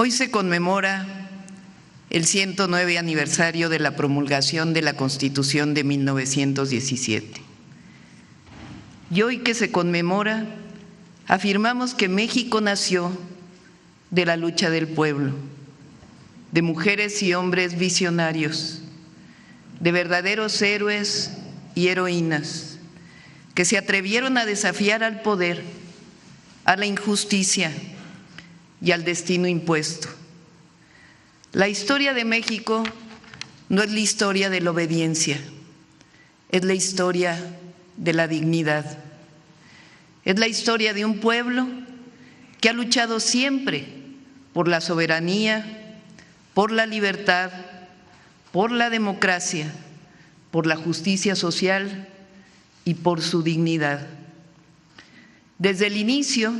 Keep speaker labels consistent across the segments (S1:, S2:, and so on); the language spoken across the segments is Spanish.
S1: Hoy se conmemora el 109 aniversario de la promulgación de la Constitución de 1917. Y hoy que se conmemora, afirmamos que México nació de la lucha del pueblo, de mujeres y hombres visionarios, de verdaderos héroes y heroínas que se atrevieron a desafiar al poder, a la injusticia y al destino impuesto. La historia de México no es la historia de la obediencia, es la historia de la dignidad. Es la historia de un pueblo que ha luchado siempre por la soberanía, por la libertad, por la democracia, por la justicia social y por su dignidad. Desde el inicio,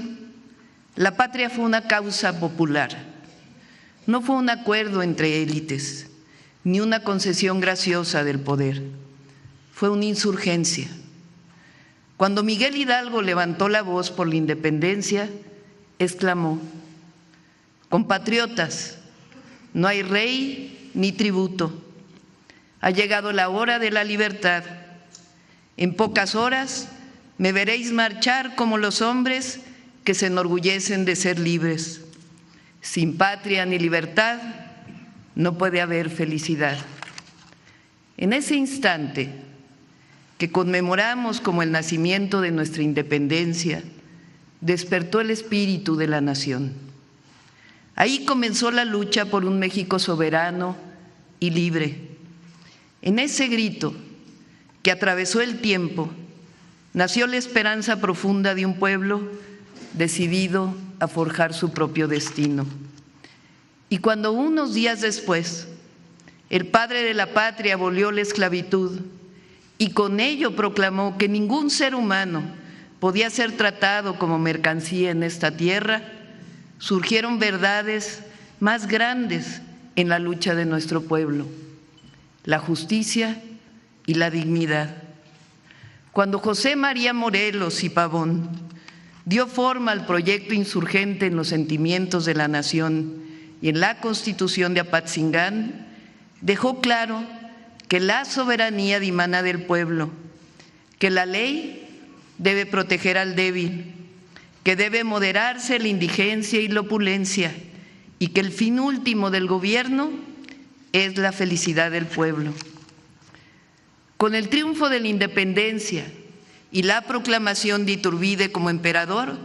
S1: la patria fue una causa popular. No fue un acuerdo entre élites, ni una concesión graciosa del poder. Fue una insurgencia. Cuando Miguel Hidalgo levantó la voz por la independencia, exclamó: compatriotas, no hay rey ni tributo. Ha llegado la hora de la libertad. En pocas horas me veréis marchar como los hombres que se enorgullecen de ser libres. Sin patria ni libertad no puede haber felicidad. En ese instante que conmemoramos como el nacimiento de nuestra independencia, despertó el espíritu de la nación. Ahí comenzó la lucha por un México soberano y libre. En ese grito que atravesó el tiempo, nació la esperanza profunda de un pueblo decidido a forjar su propio destino. Y cuando unos días después el padre de la patria abolió la esclavitud y con ello proclamó que ningún ser humano podía ser tratado como mercancía en esta tierra, surgieron verdades más grandes en la lucha de nuestro pueblo: la justicia y la dignidad. Cuando José María Morelos y Pavón dio forma al proyecto insurgente en los sentimientos de la nación y en la Constitución de Apatzingán, dejó claro que la soberanía dimana del pueblo, que la ley debe proteger al débil, que debe moderarse la indigencia y la opulencia y que el fin último del gobierno es la felicidad del pueblo. Con el triunfo de la independencia y la proclamación de Iturbide como emperador,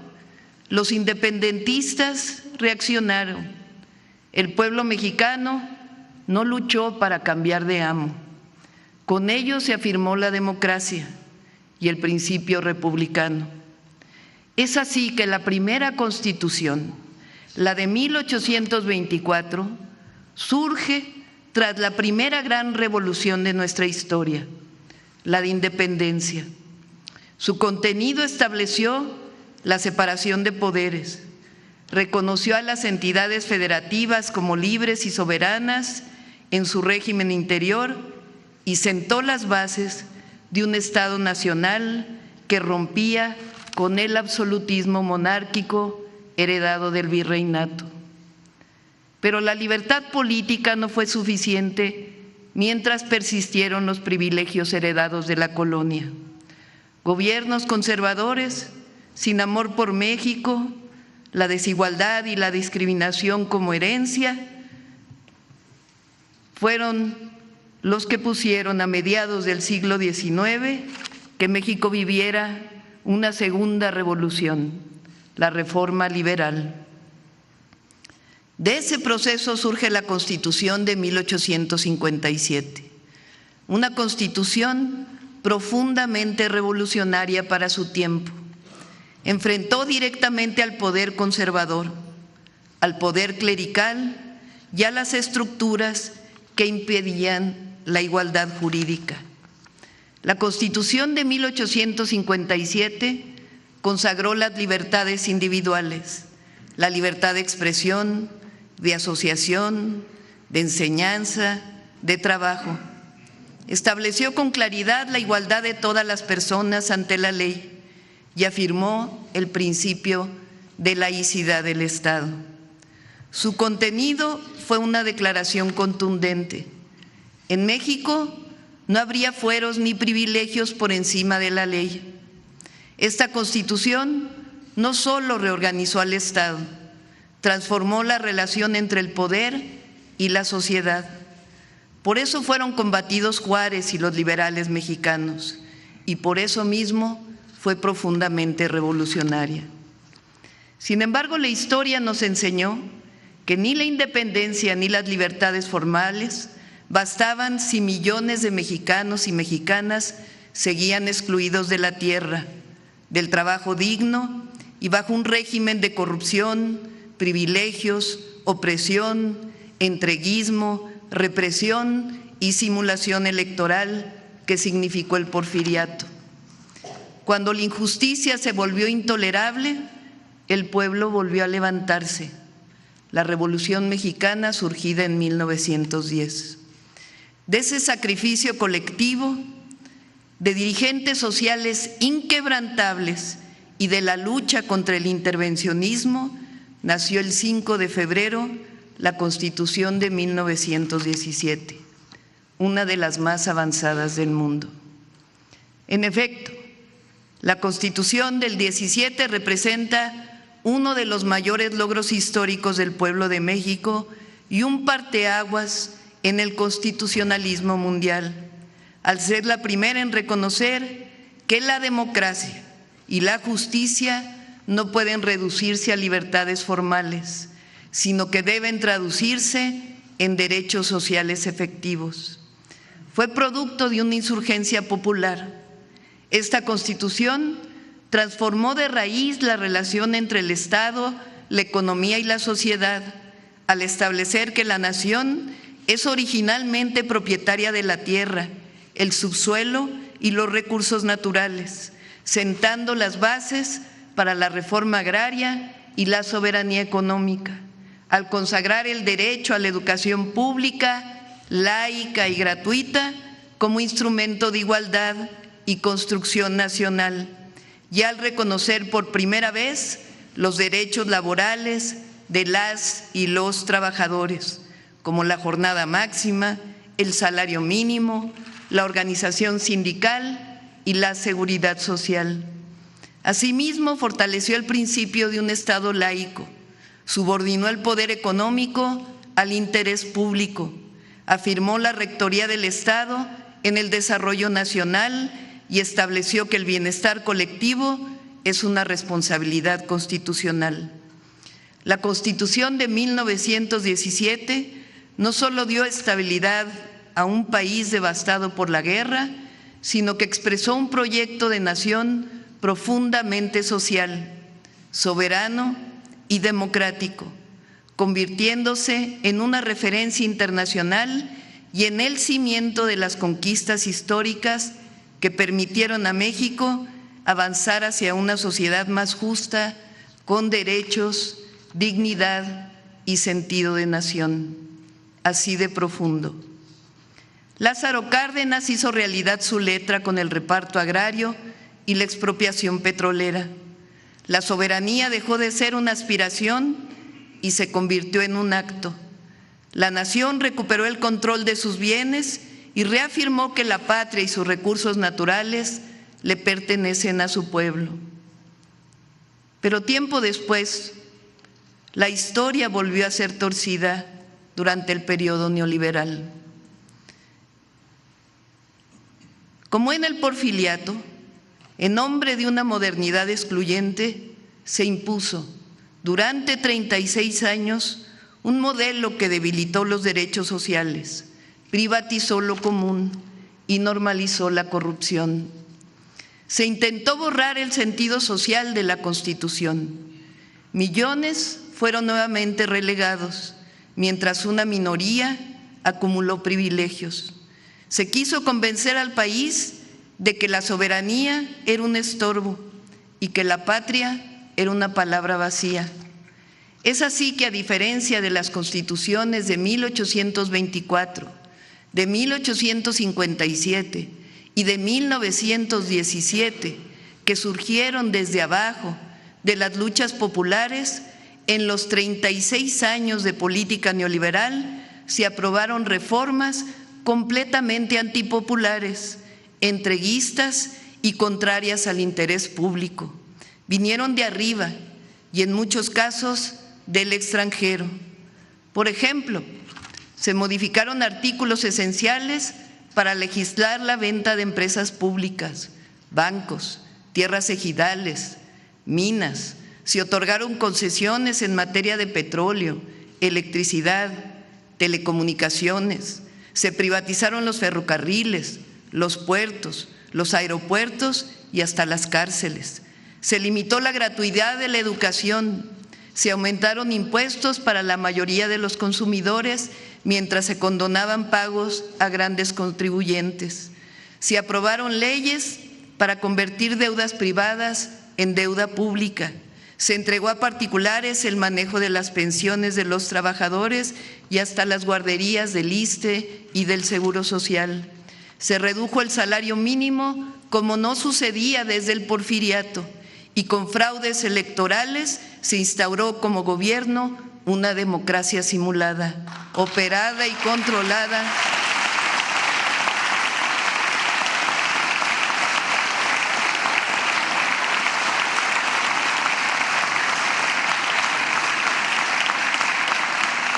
S1: los independentistas reaccionaron. El pueblo mexicano no luchó para cambiar de amo. Con ello se afirmó la democracia y el principio republicano. Es así que la primera Constitución, la de 1824, surge tras la primera gran revolución de nuestra historia, la de independencia. Su contenido estableció la separación de poderes, reconoció a las entidades federativas como libres y soberanas en su régimen interior y sentó las bases de un Estado nacional que rompía con el absolutismo monárquico heredado del virreinato. Pero la libertad política no fue suficiente mientras persistieron los privilegios heredados de la colonia. Gobiernos conservadores, sin amor por México, la desigualdad y la discriminación como herencia, fueron los que pusieron a mediados del siglo XIX que México viviera una segunda revolución, la Reforma Liberal. De ese proceso surge la Constitución de 1857, una Constitución profundamente revolucionaria para su tiempo. Enfrentó directamente al poder conservador, al poder clerical y a las estructuras que impedían la igualdad jurídica. La Constitución de 1857 consagró las libertades individuales, la libertad de expresión, de asociación, de enseñanza, de trabajo. Estableció con claridad la igualdad de todas las personas ante la ley y afirmó el principio de laicidad del Estado. Su contenido fue una declaración contundente. En México no habría fueros ni privilegios por encima de la ley. Esta Constitución no solo reorganizó al Estado, transformó la relación entre el poder y la sociedad. Por eso fueron combatidos Juárez y los liberales mexicanos, y por eso mismo fue profundamente revolucionaria. Sin embargo, la historia nos enseñó que ni la independencia ni las libertades formales bastaban si millones de mexicanos y mexicanas seguían excluidos de la tierra, del trabajo digno y bajo un régimen de corrupción, privilegios, opresión, entreguismo, represión y simulación electoral que significó el porfiriato. Cuando la injusticia se volvió intolerable, el pueblo volvió a levantarse. La Revolución Mexicana surgida en 1910. De ese sacrificio colectivo, de dirigentes sociales inquebrantables y de la lucha contra el intervencionismo, nació el 5 de febrero la Constitución de 1917, una de las más avanzadas del mundo. En efecto, la Constitución del 17 representa uno de los mayores logros históricos del pueblo de México y un parteaguas en el constitucionalismo mundial, al ser la primera en reconocer que la democracia y la justicia no pueden reducirse a libertades formales, sino que deben traducirse en derechos sociales efectivos. Fue producto de una insurgencia popular. Esta Constitución transformó de raíz la relación entre el Estado, la economía y la sociedad, al establecer que la nación es originalmente propietaria de la tierra, el subsuelo y los recursos naturales, sentando las bases para la reforma agraria y la soberanía económica, al consagrar el derecho a la educación pública, laica y gratuita como instrumento de igualdad y construcción nacional, y al reconocer por primera vez los derechos laborales de las y los trabajadores, como la jornada máxima, el salario mínimo, la organización sindical y la seguridad social. Asimismo, fortaleció el principio de un Estado laico, subordinó el poder económico al interés público, afirmó la rectoría del Estado en el desarrollo nacional y estableció que el bienestar colectivo es una responsabilidad constitucional. La Constitución de 1917 no solo dio estabilidad a un país devastado por la guerra, sino que expresó un proyecto de nación profundamente social, soberano y democrático, convirtiéndose en una referencia internacional y en el cimiento de las conquistas históricas que permitieron a México avanzar hacia una sociedad más justa, con derechos, dignidad y sentido de nación, así de profundo. Lázaro Cárdenas hizo realidad su letra con el reparto agrario y la expropiación petrolera. La soberanía dejó de ser una aspiración y se convirtió en un acto. La nación recuperó el control de sus bienes y reafirmó que la patria y sus recursos naturales le pertenecen a su pueblo. Pero tiempo después, la historia volvió a ser torcida durante el periodo neoliberal. Como en el porfiriato, en nombre de una modernidad excluyente, se impuso durante 36 años un modelo que debilitó los derechos sociales, privatizó lo común y normalizó la corrupción. Se intentó borrar el sentido social de la Constitución. Millones fueron nuevamente relegados, mientras una minoría acumuló privilegios. Se quiso convencer al país de que la soberanía era un estorbo y que la patria era una palabra vacía. Es así que, a diferencia de las constituciones de 1824, de 1857 y de 1917, que surgieron desde abajo de las luchas populares, en los 36 años de política neoliberal se aprobaron reformas completamente antipopulares, entreguistas y contrarias al interés público. Vinieron de arriba y en muchos casos del extranjero. Por ejemplo, se modificaron artículos esenciales para legislar la venta de empresas públicas, bancos, tierras ejidales, minas. Se otorgaron concesiones en materia de petróleo, electricidad, telecomunicaciones. Se privatizaron los ferrocarriles, los puertos, los aeropuertos y hasta las cárceles. Se limitó la gratuidad de la educación. Se aumentaron impuestos para la mayoría de los consumidores mientras se condonaban pagos a grandes contribuyentes. Se aprobaron leyes para convertir deudas privadas en deuda pública. Se entregó a particulares el manejo de las pensiones de los trabajadores y hasta las guarderías del ISSSTE y del Seguro Social. Se redujo el salario mínimo como no sucedía desde el porfiriato y con fraudes electorales se instauró como gobierno una democracia simulada, operada y controlada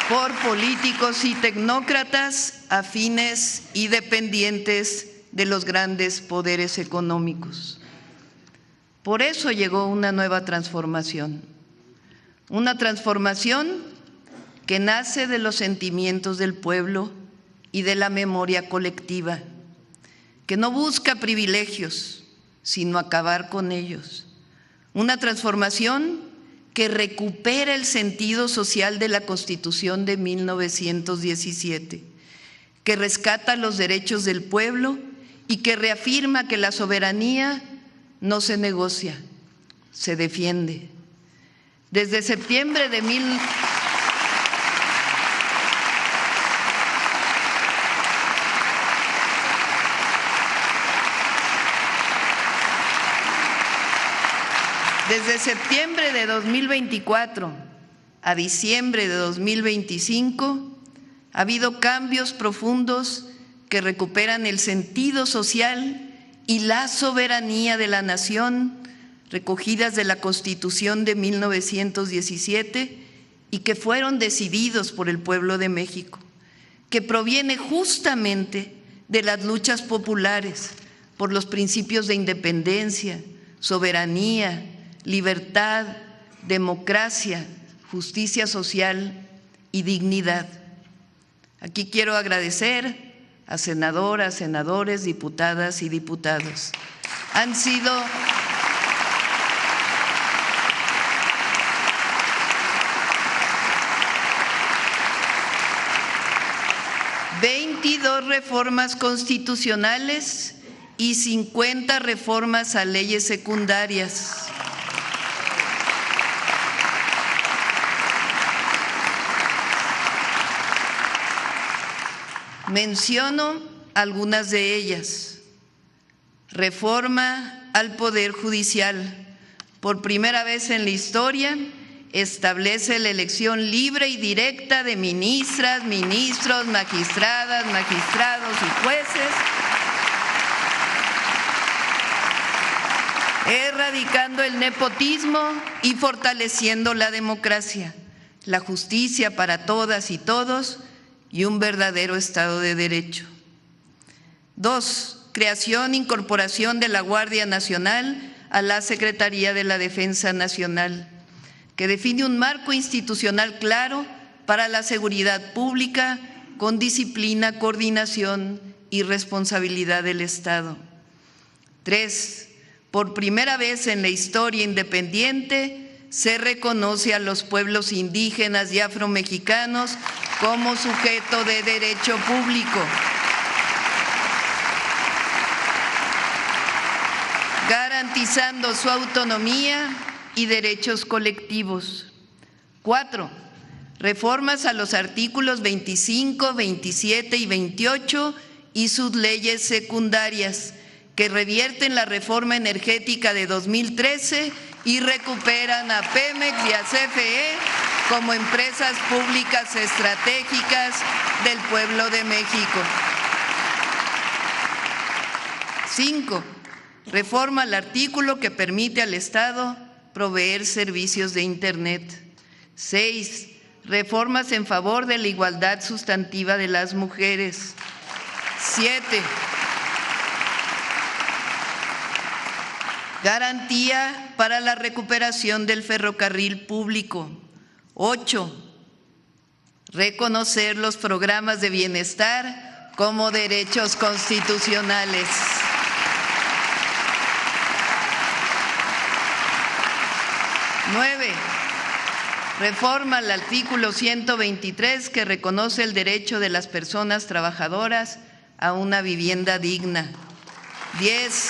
S1: por políticos y tecnócratas afines y dependientes de los grandes poderes económicos. Por eso llegó una nueva transformación que nace de los sentimientos del pueblo y de la memoria colectiva, que no busca privilegios, sino acabar con ellos. Una transformación que recupera el sentido social de la Constitución de 1917, que rescata los derechos del pueblo y que reafirma que la soberanía no se negocia, se defiende. Desde septiembre de Desde septiembre de 2024 a diciembre de 2025 ha habido cambios profundos que recuperan el sentido social y la soberanía de la nación recogidas de la Constitución de 1917 y que fueron decididos por el pueblo de México, que proviene justamente de las luchas populares por los principios de independencia, soberanía, libertad, democracia, justicia social y dignidad. Aquí quiero agradecer a senadoras, senadores, diputadas y diputados. Han sido 22 reformas constitucionales y 50 reformas a leyes secundarias. Menciono algunas de ellas. Reforma al Poder Judicial. Por primera vez en la historia, establece la elección libre y directa de ministras, ministros, magistradas, magistrados y jueces, erradicando el nepotismo y fortaleciendo la democracia, la justicia para todas y todos y un verdadero Estado de Derecho. 2. Creación e incorporación de la Guardia Nacional a la Secretaría de la Defensa Nacional, que define un marco institucional claro para la seguridad pública con disciplina, coordinación y responsabilidad del Estado. 3. Por primera vez en la historia independiente se reconoce a los pueblos indígenas y afromexicanos como sujeto de derecho público, garantizando su autonomía y derechos colectivos. 4. Reformas a los artículos 25, 27 y 28 y sus leyes secundarias, que revierten la reforma energética de 2013 y recuperan a Pemex y a CFE como empresas públicas estratégicas del pueblo de México. 5. Reforma al artículo que permite al Estado proveer servicios de Internet. 6. Reformas en favor de la igualdad sustantiva de las mujeres. 7. Garantía para la recuperación del ferrocarril público. 8. Reconocer los programas de bienestar como derechos constitucionales. 9. Reforma al artículo 123 que reconoce el derecho de las personas trabajadoras a una vivienda digna. 10.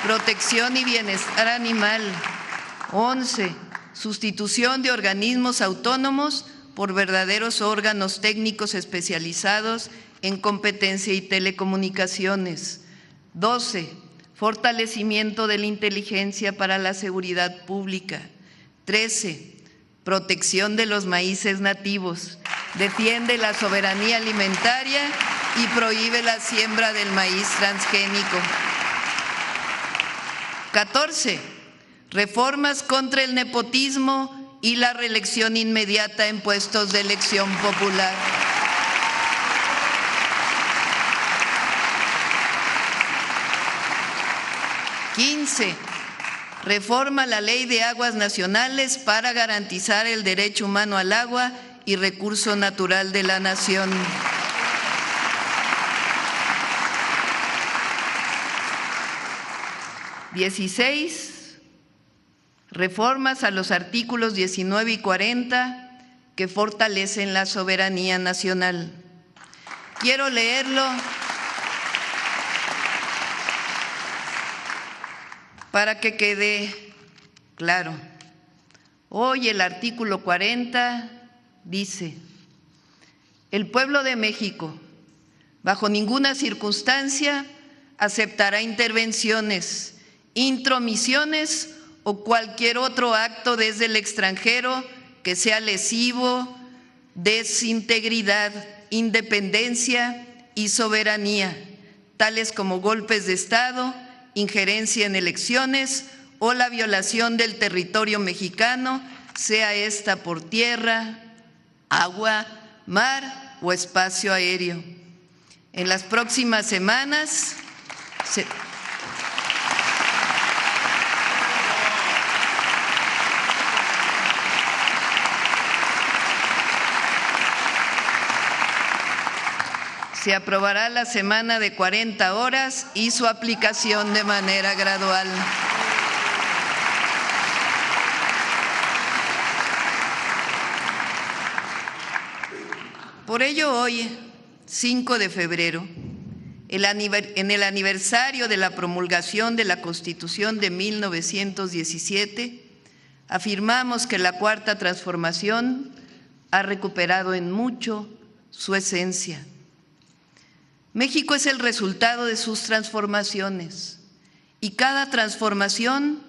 S1: Protección y bienestar animal. 11. Sustitución de organismos autónomos por verdaderos órganos técnicos especializados en competencia y telecomunicaciones. 12. Fortalecimiento de la inteligencia para la seguridad pública. 13. Protección de los maíces nativos. Defiende la soberanía alimentaria y prohíbe la siembra del maíz transgénico. 14. Reformas contra el nepotismo y la reelección inmediata en puestos de elección popular. 15. Reforma la Ley de Aguas Nacionales para garantizar el derecho humano al agua y recurso natural de la nación. 16. Reformas a los artículos 19 y 40 que fortalecen la soberanía nacional. Quiero leerlo para que quede claro. Hoy el artículo 40 dice: el pueblo de México, bajo ninguna circunstancia, aceptará intervenciones, intromisiones o cualquier otro acto desde el extranjero que sea lesivo de su integridad, independencia y soberanía, tales como golpes de Estado, injerencia en elecciones o la violación del territorio mexicano, sea esta por tierra, agua, mar o espacio aéreo. En las próximas semanas se aprobará la semana de 40 horas y su aplicación de manera gradual. Por ello, hoy, 5 de febrero, en el aniversario de la promulgación de la Constitución de 1917, afirmamos que la Cuarta Transformación ha recuperado en mucho su esencia. México es el resultado de sus transformaciones y cada transformación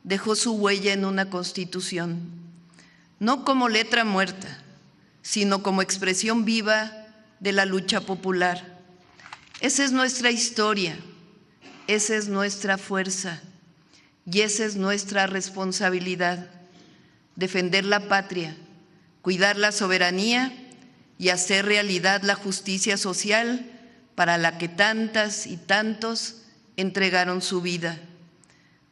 S1: dejó su huella en una Constitución, no como letra muerta, sino como expresión viva de la lucha popular. Esa es nuestra historia, esa es nuestra fuerza y esa es nuestra responsabilidad: defender la patria, cuidar la soberanía y hacer realidad la justicia social para la que tantas y tantos entregaron su vida.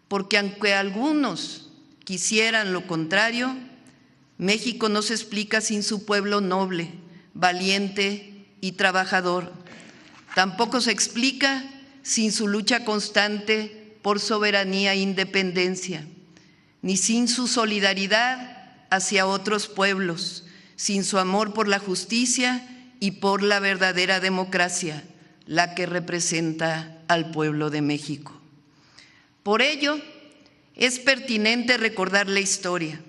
S1: Porque aunque algunos quisieran lo contrario, México no se explica sin su pueblo noble, valiente y trabajador. Tampoco se explica sin su lucha constante por soberanía e independencia, ni sin su solidaridad hacia otros pueblos, sin su amor por la justicia y por la verdadera democracia, la que representa al pueblo de México. Por ello, es pertinente recordar la historia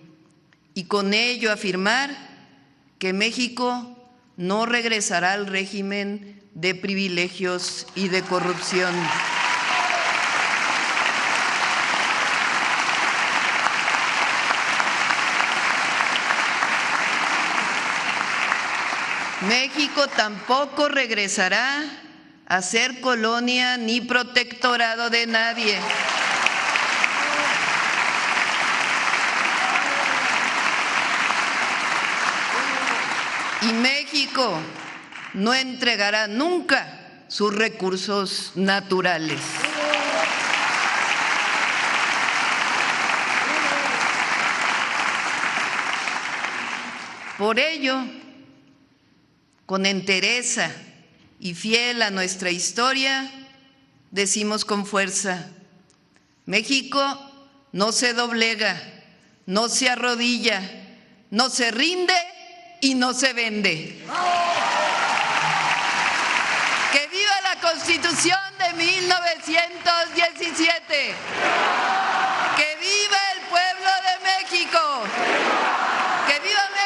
S1: y con ello afirmar que México no regresará al régimen de privilegios y de corrupción. México tampoco regresará a ser colonia ni protectorado de nadie. Y México no entregará nunca sus recursos naturales. Por ello, con entereza y fiel a nuestra historia, decimos con fuerza: México no se doblega, no se arrodilla, no se rinde y no se vende. ¡Que viva la Constitución de 1917! ¡Que viva el pueblo de México! ¡Que viva México!